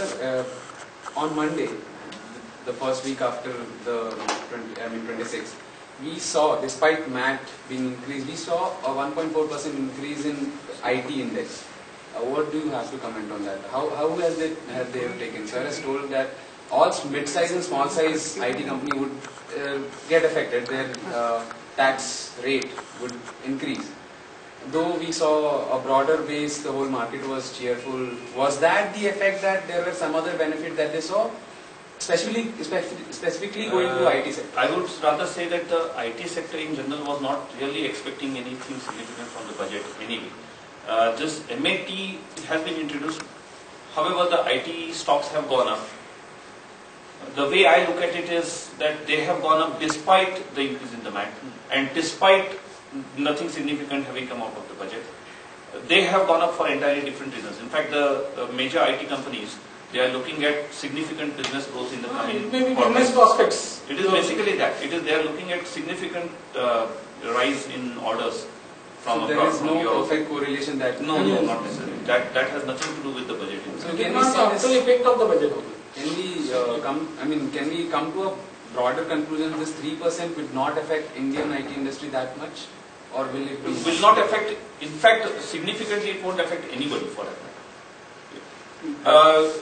sir, on Monday, the first week after the 26th, we saw, despite MAT being increased, we saw a 1.4% increase in IT index. What do you have to comment on that? How have they taken? Sir has told that all mid-size and small-size IT company would get affected. Their tax rate would increase. Though we saw a broader base, the whole market was cheerful. Was that the effect, that there were some other benefit that they saw? Specifically going to IT sector? I would rather say that the IT sector in general was not really expecting anything significant from the budget anyway. This MAT has been introduced. However, the IT stocks have gone up. The way I look at it is that they have gone up despite the increase in the MAT and despite nothing significant having come out of the budget. They have gone up for entirely different reasons. In fact, the major IT companies, they are looking at significant business growth in the coming business prospects. It is basically that. It is they are looking at significant rise in orders from so there is no perfect correlation that no, not necessarily. That has nothing to do with the budget. So can we see actual effect of the budget? Can we come to a broader conclusion? This 3% will not affect Indian IT industry that much, or will it be? It will not affect. In fact, significantly, it won't affect anybody for that matter.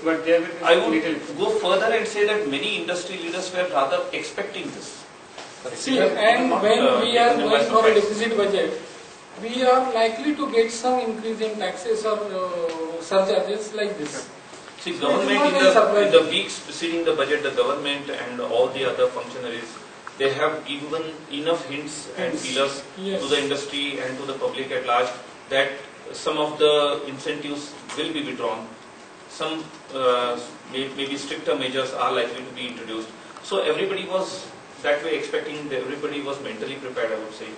But there will I would go further and say that many industry leaders were rather expecting this. See, and when we are going for a deficit budget, we are likely to get some increase in taxes or surcharges like this. See, government in the weeks preceding the budget, the government and all the other functionaries, they have given enough hints and feelers to the industry and to the public at large that some of the incentives will be withdrawn. Some maybe stricter measures are likely to be introduced. So everybody was that way expecting, everybody was mentally prepared, I would say.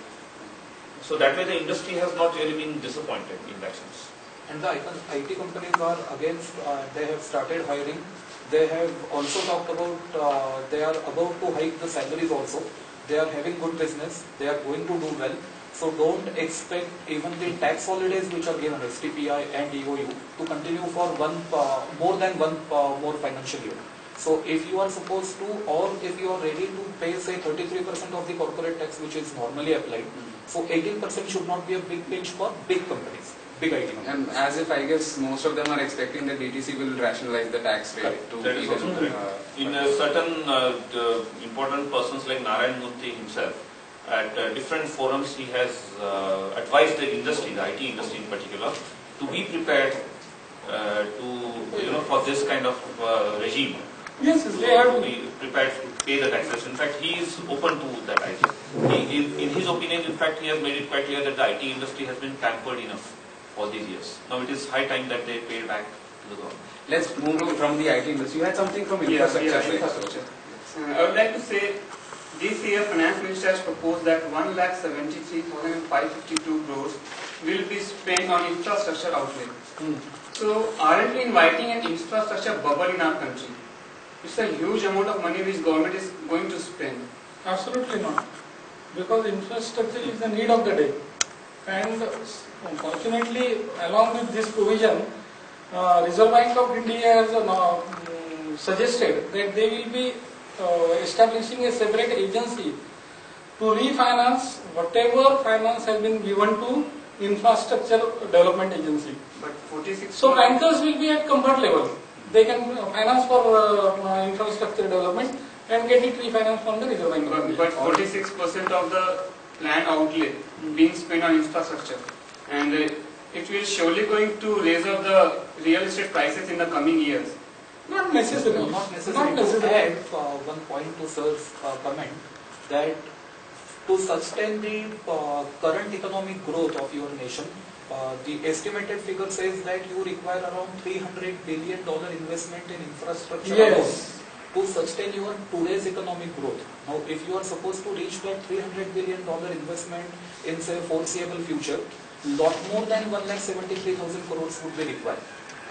So that way the industry has not really been disappointed in that sense. And the IT companies are against, they have started hiring. They have also talked about, they are about to hike the salaries also. They are having good business. They are going to do well. So don't expect even the tax holidays which are given, STPI and EOU, to continue for more than one more financial year. So if you are supposed to, or if you are ready to pay say 33% of the corporate tax which is normally applied, so 18% should not be a big pinch for big companies, big IT companies. And as if I guess most of them are expecting that DTC will rationalize the tax rate to that is also correct. In certain important persons like Narayan Murthy himself, at different forums he has advised the industry, the IT industry in particular, to be prepared for this kind of regime. Yes, they have to be prepared to pay the taxes. In fact, he is open to that idea. In his opinion, in fact, he has made it quite clear that the IT industry has been pampered enough all these years. Now it is high time that they pay back to the government. Let's move from the IT industry. You had something from infrastructure. I would like to say, this year Finance Minister has proposed that 1,73,552 crores will be spent on infrastructure outlay. So, aren't we inviting an infrastructure bubble in our country? It's a huge amount of money which government is going to spend. Absolutely not. Because infrastructure is the need of the day. And unfortunately, along with this provision, Reserve Bank of India has suggested that they will be establishing a separate agency to refinance whatever finance has been given to infrastructure development agency. But 46. So bankers will be at comfort level. They can finance for infrastructure development and get it refinanced from the Reserve Bank of India. But 46% of the planned outlay being spent on infrastructure, and it will surely going to raise up the real estate prices in the coming years. Not necessarily. Not necessarily. To add one point to Sir's comment, that to sustain the current economic growth of your nation, the estimated figure says that you require around $300 billion investment in infrastructure to sustain your today's economic growth. Now, if you are supposed to reach that $300 billion investment in say foreseeable future, lot more than 1,73,000 crores would be required.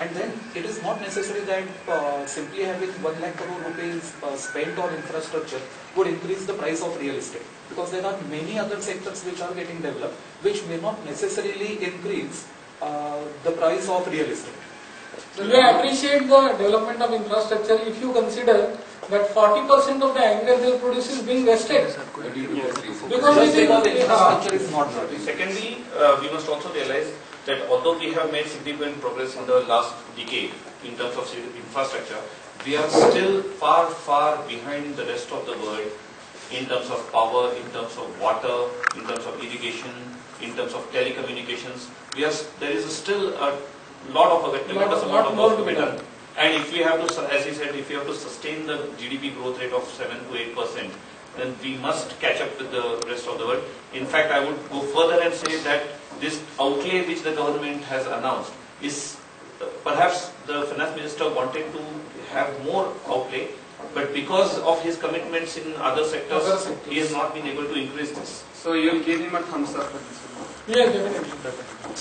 And then it is not necessary that simply having 1 lakh crore rupees spent on infrastructure would increase the price of real estate, because there are many other sectors which are getting developed which may not necessarily increase the price of real estate. We appreciate the development of infrastructure if you consider that 40% of the agricultural produce is being wasted. Because Just it because is, infrastructure is not there. Secondly, we must also realize that although we have made significant progress in the last decade in terms of infrastructure, we are still far, far behind the rest of the world in terms of power, in terms of water, in terms of irrigation, in terms of telecommunications. There is still a lot of tremendous amount of work to be done. And if we have to, as you said, if we have to sustain the GDP growth rate of 7 to 8%, then we must catch up with the rest of the world. In fact, I would go further and say that this outlay which the government has announced is perhaps the finance minister wanted to have more outlay, but because of his commitments in other sectors, he has not been able to increase this. So you will give him a thumbs up for this one. yes, definitely.